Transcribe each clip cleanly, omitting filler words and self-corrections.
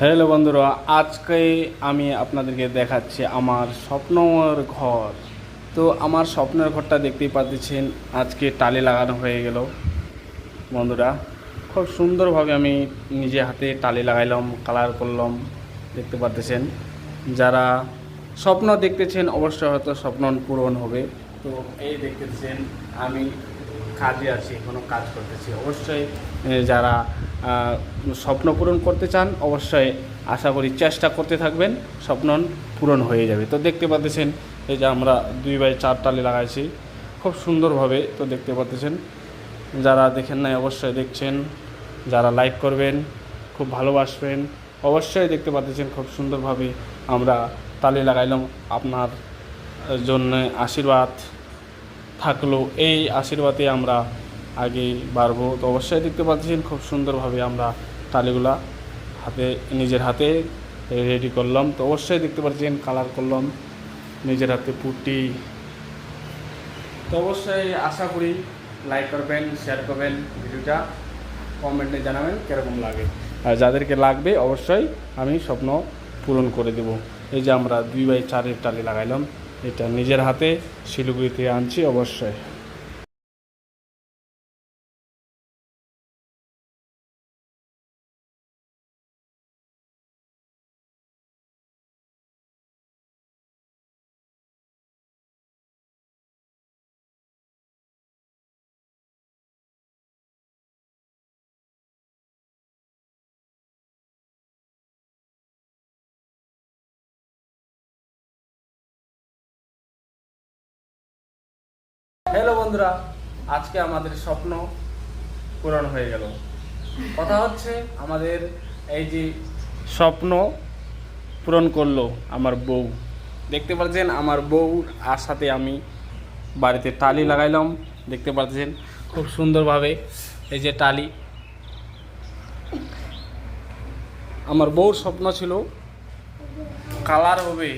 Hello বন্ধুরা, আজকে আমি আপনাদেরকে দেখাচ্ছি আমার স্বপ্নর ঘর। তো আমার স্বপ্নের ঘরটা দেখতেই পাচ্ছেন, আজকে টালি লাগানো হয়ে গেল বন্ধুরা। খুব সুন্দরভাবে আমি নিজে হাতে টালি লাগাইলাম, কালার করলাম, দেখতে পাচ্ছেন। যারা স্বপ্ন দেখতেছেন অবশ্যই হয়তো স্বপ্ন পূরণ হবে। তো এই দেখতেছেন আমি কাজে আছি, কোনো কাজ করতেছি। অবশ্যই যারা স্বপ্ন পূরণ করতে চান অবশ্যই আশা করি চেষ্টা করতে থাকবেন, স্বপ্ন পূরণ হয়ে যাবে। তো দেখতে পাচ্ছেন এই যে আমরা 2x4 টালি লাগাইছি খুব সুন্দরভাবে। তো দেখতে পাচ্ছেন, যারা দেখেন নাই অবশ্যই দেখছেন, যারা লাইক করবেন, খুব ভালোবাসবেন। অবশ্যই দেখতে পাচ্ছেন খুব সুন্দরভাবে আমরা টালি লাগাইলাম। আপনার জন্য আশীর্বাদ থাকলো, এই আশীর্বাদে আমরা আগে বাড়বো। তো অবশ্যই দেখতে পাচ্ছেন খুব সুন্দরভাবে আমরা টালিগুলা নিজের হাতে রেডি করলাম। তো অবশ্যই দেখতে পাচ্ছেন কালার করলাম নিজের হাতে পুটি। তো অবশ্যই আশা করি লাইক করবেন, শেয়ার করবেন ভিডিওটা, কমেন্টে জানাবেন কীরকম লাগে। আর যাদেরকে লাগবে অবশ্যই আমি স্বপ্ন পূরণ করে দেব। এই যে আমরা 2x4 টালি লাগাইলাম, এটা নিজের হাতে শিলিগুড়িতে আনছি অবশ্যই। হ্যালো বন্ধুরা, আজকে আমাদের স্বপ্ন পূরণ হয়ে গেল। কথা হচ্ছে আমাদের এই যে স্বপ্ন পূরণ করলো আমার বউ। দেখতে পাচ্ছেন আমার বউর আশাতে আমি বাড়িতে টালি লাগাইলাম। দেখতে পাচ্ছেন খুব সুন্দরভাবে এই যে টালি। আমার বউর স্বপ্ন ছিল কালার হবে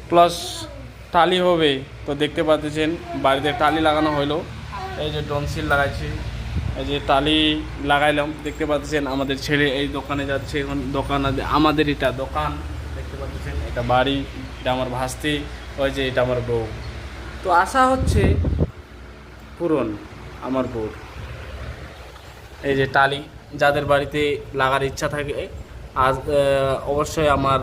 প্লাস টালি হবে। তো দেখতে পাচ্ছেন বাড়িতে টালি লাগানো হলো। এই যে ডনসিল লাগাইছি, এই যে টালি লাগাইলাম। দেখতে পাচ্ছেন আমাদের ছেলে এই দোকানে যাচ্ছে এখন। দোকান আমাদের, এটা দোকান দেখতে পাচ্ছেন, এটা বাড়ি, এটা আমার ভাস্তি, ওই যে এটা আমার বউ। তো আশা হচ্ছে পূরণ আমার বউর। এই যে টালি যাদের বাড়িতে লাগার ইচ্ছা থাকে আজ অবশ্যই আমার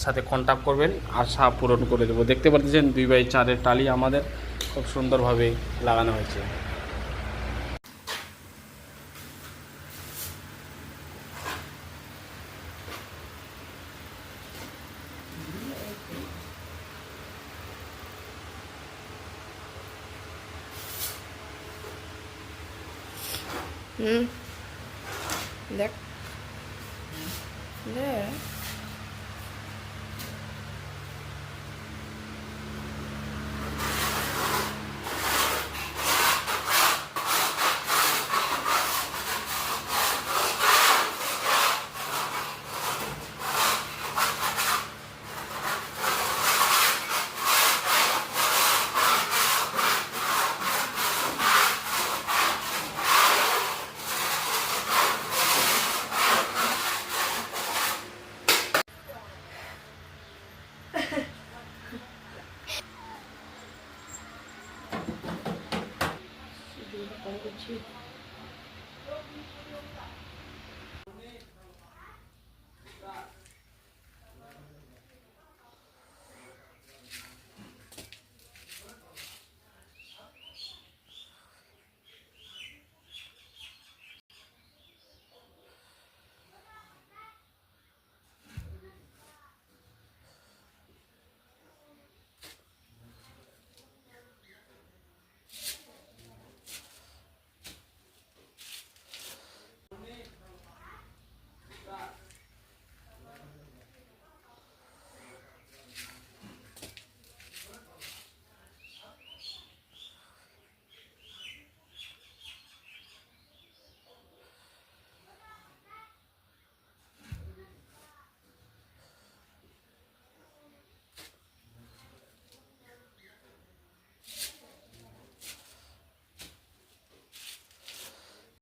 সাথে কন্ট্যাক্ট করবেন, আশা পূরণ করে দেবো। দেখতে পাচ্ছেন 2x4 টালি আমাদের খুব সুন্দরভাবে লাগানো হয়েছে। দেখ